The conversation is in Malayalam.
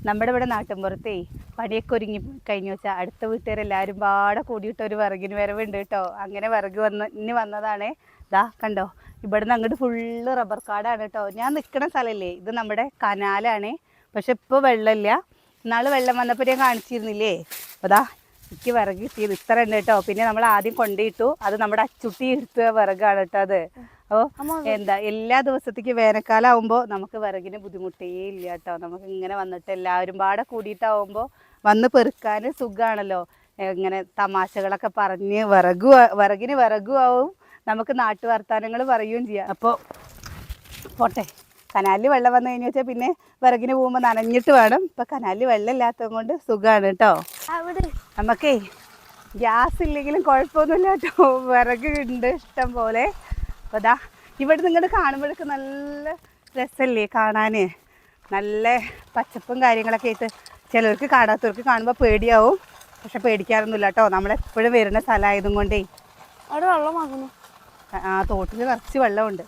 നമ്മുടെ ഇവിടെ നാട്ടിൻപുറത്തേ പണിയൊക്കെ ഒരുങ്ങി കഴിഞ്ഞു വെച്ചാൽ അടുത്ത വീട്ടുകാരെല്ലാവരും പാടെ കൂടിയിട്ട് ഒരു വിറകിന് വരവുണ്ട് കേട്ടോ. അങ്ങനെ വിറക് വന്നതാണ്. ഇതാ കണ്ടോ, ഇവിടുന്ന് അങ്ങോട്ട് ഫുള്ള് റബ്ബർ കാടാണ് കേട്ടോ. ഞാൻ നിൽക്കുന്ന സ്ഥലമല്ലേ, ഇത് നമ്മുടെ കനാലാണ്. പക്ഷെ ഇപ്പോൾ വെള്ളമില്ല. ഇന്നാൾ വെള്ളം വന്നപ്പോൾ ഞാൻ കാണിച്ചിരുന്നില്ലേ. അപ്പോൾ അതാ എനിക്ക് വിറക് കിട്ടിയത് ഇത്ര ഉണ്ട് കേട്ടോ. പിന്നെ നമ്മൾ ആദ്യം കൊണ്ടിട്ടു, അത് നമ്മുടെ അച്ചുട്ടി എടുത്ത വിറകാണ് കേട്ടോ അത്. അപ്പോൾ എന്താ എല്ലാ ദിവസത്തേക്ക് വേനൽക്കാലം ആകുമ്പോൾ നമുക്ക് വിറകിന് ബുദ്ധിമുട്ടേ ഇല്ല കേട്ടോ. നമുക്ക് ഇങ്ങനെ വന്നിട്ട് എല്ലാവരും പാടെ കൂടിയിട്ടാവുമ്പോൾ വന്ന് പെറുക്കാൻ സുഖമാണല്ലോ. ഇങ്ങനെ തമാശകളൊക്കെ പറഞ്ഞ് വിറകിന് വിറകും ആവും, നമുക്ക് നാട്ടു വർത്താനങ്ങൾ പറയുകയും ചെയ്യാം. അപ്പോൾ പോട്ടെ, കനാലിൽ വെള്ളം വന്നു കഴിഞ്ഞു വെച്ചാൽ പിന്നെ വിറകിന് പോകുമ്പോൾ നനഞ്ഞിട്ട് വേണം. ഇപ്പം കനാലിൽ വെള്ളം ഇല്ലാത്തത് കൊണ്ട് സുഖമാണ് കേട്ടോ. നമുക്കേ ഗ്യാസ് ഇല്ലെങ്കിലും കുഴപ്പമൊന്നുമില്ല കേട്ടോ, വിറക് ഉണ്ട് ഇഷ്ടം പോലെ. അപ്പോൾ അതാ ഇവിടെ നിങ്ങോട്ട് കാണുമ്പോഴേക്ക് നല്ല രസമല്ലേ കാണാൻ, നല്ല പച്ചപ്പും കാര്യങ്ങളൊക്കെ ആയിട്ട്. ചിലർക്ക് കാണാത്തവർക്ക് കാണുമ്പോൾ പേടിയാവും, പക്ഷെ പേടിക്കാറൊന്നുമില്ല കേട്ടോ. നമ്മളെപ്പോഴും വരുന്ന സ്ഥലമായതും കൊണ്ടേ. അവിടെ വെള്ളം വാങ്ങുന്നു. തോട്ടിൽ നിറച്ച് വെള്ളമുണ്ട്.